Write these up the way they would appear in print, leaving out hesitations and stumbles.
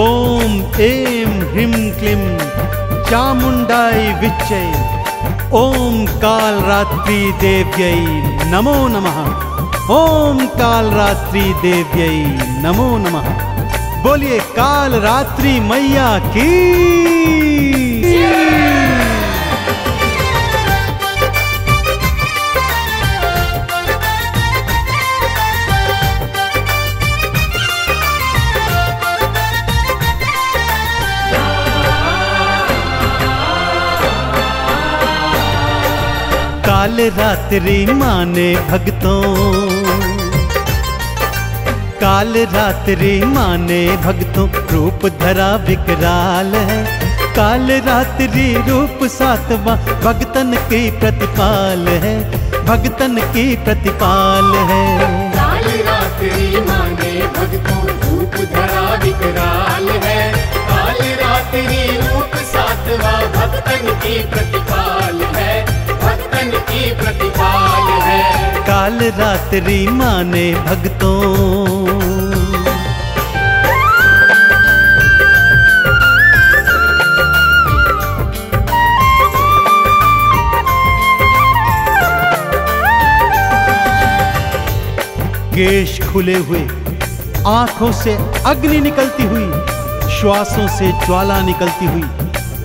ओम ऐं ह्रीं क्लीं चामुण्डायै विच्चे ओम कालरात्रि देव्यै नमो नमः। ओम कालरात्रि देव्यै नमो नमः। बोलिए कालरात्रि मैया की। कालरात्रि माने भक्तों, कालरात्रि माने भक्तों रूप धरा विकराल है। कालरात्रि रूप सातवां भक्तन की प्रतिपाल है, भक्तन की प्रतिपाल है। कालरात्रि माने भक्तों रूप धरा विकराल है। कालरात्रि रूप सातवां भक्तन की प्रतिपाल है, भक्तन की प्रतिपाल है। कालरात्रि माने भक्तों। केश खुले हुए, आंखों से अग्नि निकलती हुई, श्वासों से ज्वाला निकलती हुई,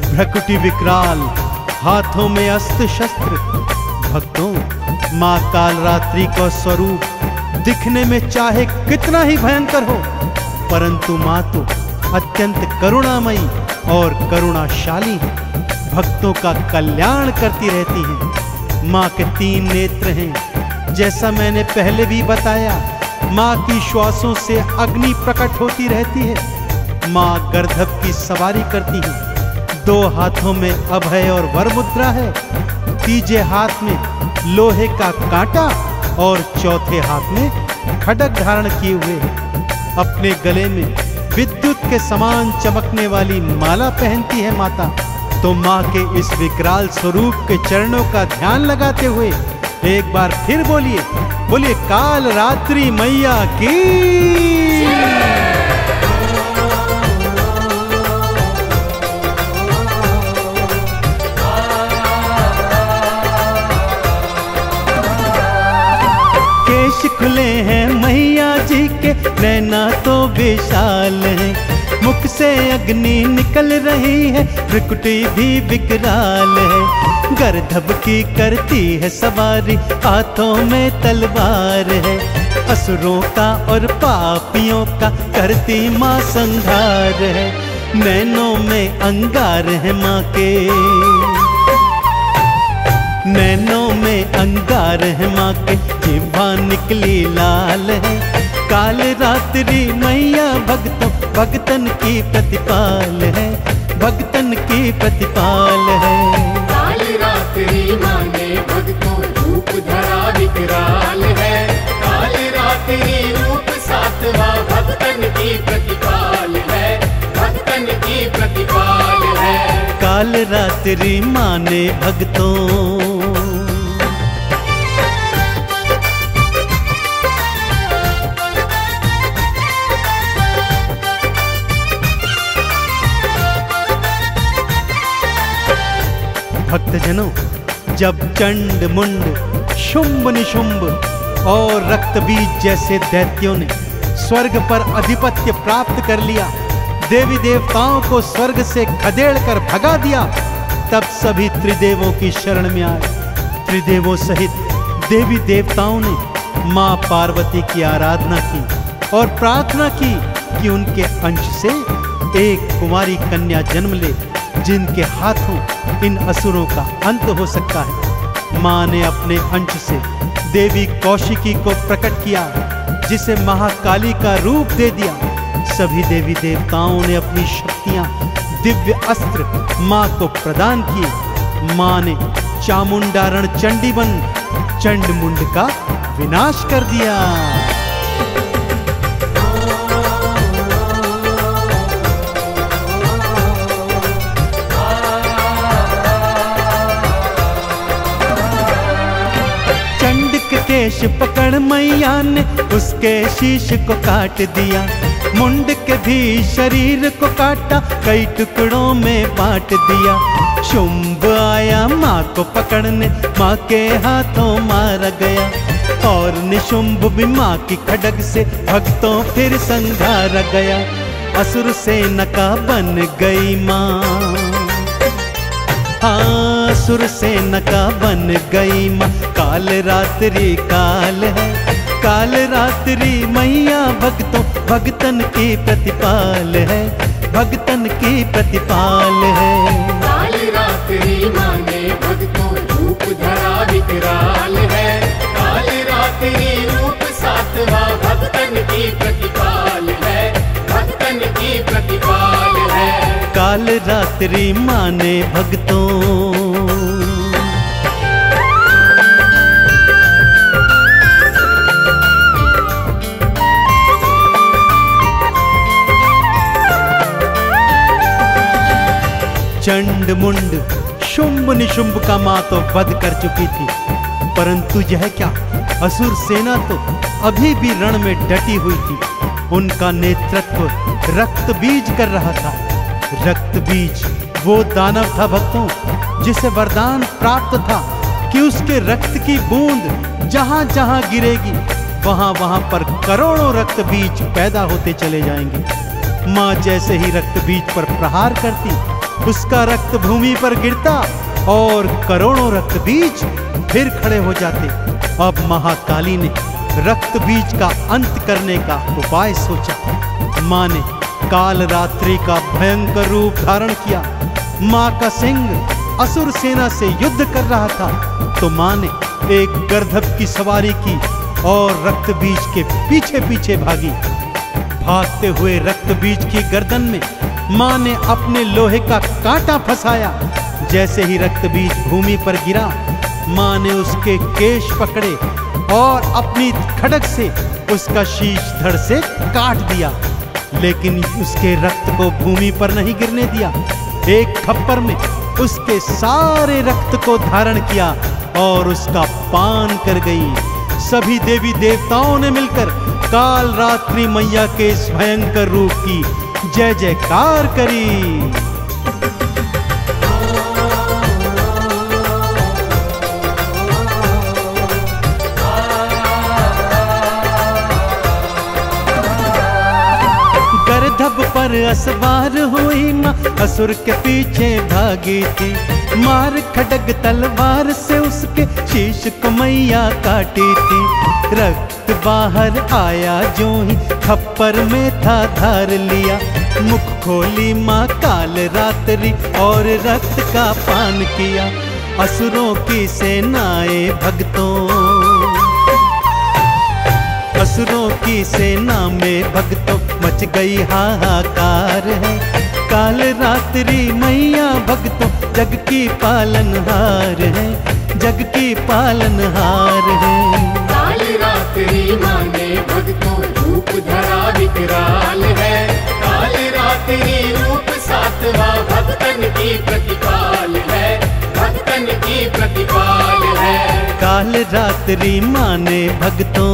भ्रकुटी विकराल, हाथों में अस्त्र शस्त्र। भक्तों, माँ कालरात्रि का स्वरूप दिखने में चाहे कितना ही भयंकर हो, परंतु माँ तो अत्यंत करुणामयी और करुणाशाली है। भक्तों का कल्याण करती रहती हैं। माँ के 3 नेत्र हैं, जैसा मैंने पहले भी बताया। माँ की श्वासों से अग्नि प्रकट होती रहती है। माँ गर्दभ की सवारी करती है। 2 हाथों में अभय और वर मुद्रा है, तीजे हाथ में लोहे का कांटा और चौथे हाथ में खड्ग धारण किए हुए। अपने गले में विद्युत के समान चमकने वाली माला पहनती है माता। तो माँ के इस विकराल स्वरूप के चरणों का ध्यान लगाते हुए एक बार फिर बोलिए, बोलिए कालरात्रि मैया की। केश खुले हैं मैया जी के, नैना तो विशाल है। मुख से अग्नि निकल रही है, भ्रकुटी भी विकराल है। गर्दभ की करती है सवारी, हाथों में तलवार है। असुरों का और पापियों का करती माँ संहार है। नैनों में अंगार है माँ के, नैनों में अंगार है माँ के, जिह्वा निकली लाल है। कालरात्रि मैया भक्तों भक्तन की प्रतिपाल है, भक्तन की प्रतिपाल है। कालरात्रि माने भक्तों रूप धरा विकराल है। कालरात्रि रूप सातवां भक्तन की प्रतिपाल है, भक्तन की प्रतिपाल है। कालरात्रि माने भक्तों। भक्तजनों, जब चंड मुंड शुंभ निशुंभ और रक्त बीज जैसे दैत्यों ने स्वर्ग पर अधिपत्य प्राप्त कर लिया, देवी देवताओं को स्वर्ग से खदेड़ कर भगा दिया, तब सभी त्रिदेवों की शरण में आए। त्रिदेवों सहित देवी देवताओं ने माँ पार्वती की आराधना की और प्रार्थना की कि उनके अंश से एक कुमारी कन्या जन्म ले, जिनके हाथों इन असुरों का अंत हो सकता है। माँ ने अपने अंश से देवी कौशिकी को प्रकट किया, जिसे महाकाली का रूप दे दिया। सभी देवी देवताओं ने अपनी शक्तियां, दिव्य अस्त्र माँ को प्रदान किए। माँ ने चामुंडारण चंडी बन चंड मुंड का विनाश कर दिया। केश पकड़ मैया ने उसके शीश को काट दिया, मुंड के भी शरीर को काटा, कई टुकड़ों में बांट दिया। शुंभ आया माँ को पकड़ने, माँ के हाथों मारा गया, और निशुंभ भी माँ की खड्ग से भक्तों फिर संघारा गया। असुर सेना का बन गई माँ, हाँ असुर सेना का बन गई माँ। काल रात्रि काल है, काल रात्रि मैया भक्तों भगतन की प्रतिपाल है, भगतन की प्रतिपाल है। काल रात्रि माने भक्तों रूप धरा विकराल है, काल रात्रि रूप सातवां भक्तन की प्रतिपाल है, भक्तन की प्रतिपाल है। काल रात्रि माने भक्तों। चंड मुंड शुंभ निशुंभ का माँ तो वध कर चुकी थी, परंतु यह क्या, असुर सेना तो अभी भी रण में डटी हुई थी। उनका नेतृत्व रक्त बीज कर रहा था। रक्त बीज वो दानव था भक्तों, जिसे वरदान प्राप्त था कि उसके रक्त की बूंद जहां जहां गिरेगी वहां वहां पर करोड़ों रक्त बीज पैदा होते चले जाएंगे। माँ जैसे ही रक्त बीज पर प्रहार करती, उसका रक्त भूमि पर गिरता और करोड़ों रक्त बीज फिर खड़े हो जाते। अब महाकाली ने रक्त बीज का अंत करने का उपाय सोचा। माँ ने काल रात्रि का भयंकर रूप धारण किया। माँ का सिंह असुर सेना से युद्ध कर रहा था, तो माँ ने एक गर्दभ की सवारी की और रक्त बीज के पीछे पीछे भागी। भागते हुए रक्त बीज की गर्दन में माँ ने अपने लोहे का कांटा फंसाया। जैसे ही रक्त बीज भूमि पर गिरा, माँ ने उसके केश पकड़े और अपनी खड्ग से उसका शीश धड़ से काट दिया, लेकिन उसके रक्त को भूमि पर नहीं गिरने दिया। एक खप्पर में उसके सारे रक्त को धारण किया और उसका पान कर गई। सभी देवी देवताओं ने मिलकर काल रात्रि मैया के इस भयंकर रूप की जय जयकार करी। गर्दभ पर असवार हुई माँ असुर के पीछे भागी थी। मार खड्ग तलवार से उसके शीश को मैया काटी थी। रक्त बाहर आया जो ही खप्पर में था धार लिया। मुख खोली माँ काल रात्रि और रक्त का पान किया। असुरों की सेनाएं भक्तों, असुरों की सेना में भक्तों मच गई हाहाकार है। काल रात्रि मैया भक्तों जग की पालनहार है, जग की पालनहार है। काल रात्रि माने भक्तों रूप धरा विकराल है। काल रात्रि रूप सातवां भक्तन की प्रतिपाल है, भक्तन की प्रतिपाल है। काल रात्रि माने भक्तों।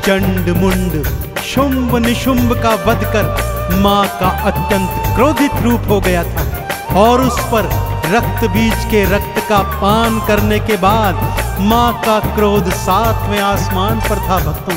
चंड मुंड शुंभ निशुंभ का वध कर माँ का अत्यंत क्रोधित रूप हो गया था और उस पर रक्त बीज के रक्त का पान करने के बाद माँ का क्रोध सातवें आसमान पर था भक्तों।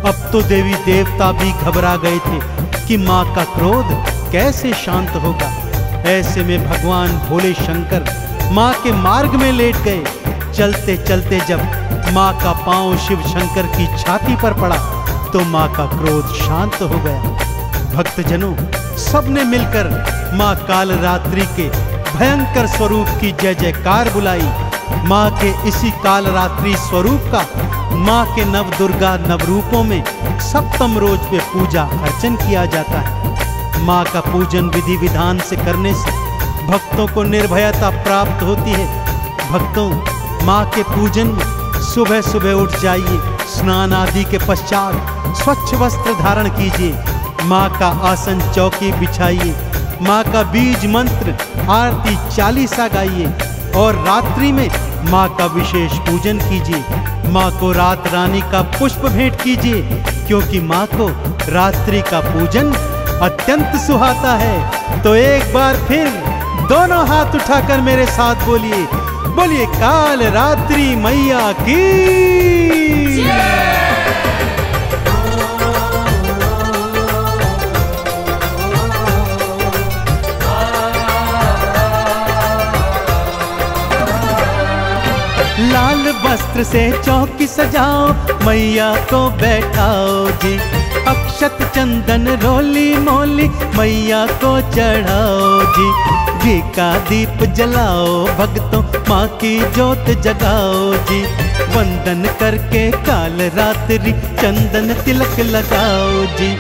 अब तो देवी देवता भी घबरा गए थे कि माँ का क्रोध कैसे शांत होगा। ऐसे में भगवान भोले शंकर माँ के मार्ग में लेट गए। चलते चलते जब माँ का पांव शिव शंकर की छाती पर पड़ा तो माँ का क्रोध शांत हो गया। भक्तजनों सबने मिलकर माँ काल रात्रि के भयंकर स्वरूप की जय जयकार बुलाई। माँ के इसी काल रात्रि स्वरूप का माँ के नव दुर्गा नवरूपों में सप्तम रोज पे पूजा अर्चन किया जाता है। माँ का पूजन विधि विधान से करने से भक्तों को निर्भयता प्राप्त होती है। भक्तों माँ के पूजन में सुबह सुबह उठ जाइए, स्नान आदि के पश्चात स्वच्छ वस्त्र धारण कीजिए, माँ का आसन चौकी बिछाइए, माँ का बीज मंत्र आरती चालीसा गाइए और रात्रि में माँ का विशेष पूजन कीजिए। माँ को रात रानी का पुष्प भेंट कीजिए, क्योंकि माँ को रात्रि का पूजन अत्यंत सुहाता है। तो एक बार फिर दोनों हाथ उठाकर मेरे साथ बोलिए, बोलिए काल रात्रि मैया की। लाल वस्त्र से चौकी सजाओ, मैया को बैठाओ जी। अक्षत चंदन रोली मोली मैया को चढ़ाओ जी। घी का दीप जलाओ, भक्तों माँ की जोत जगाओ जी। वंदन करके काल रात्रि चंदन तिलक लगाओ जी।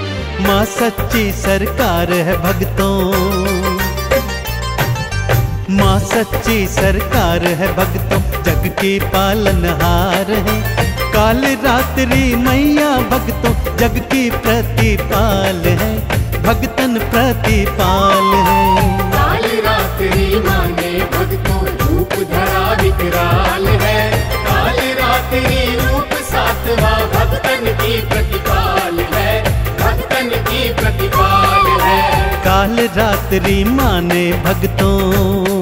माँ सच्ची सरकार है भक्तों, माँ सच्ची सरकार है भक्तों, जग की पालनहार है। काल रात्रि मैया भक्तों जग की प्रतिपाल है, भक्तन प्रतिपाल है। काल रात्रि माँ ने भक्तों रूप धरा विकराल है। काल रात्रि रूप सातवां भक्तन की प्रतिपाल है, भक्तन की प्रतिपाल है। काल रात्रि माँ ने भक्तों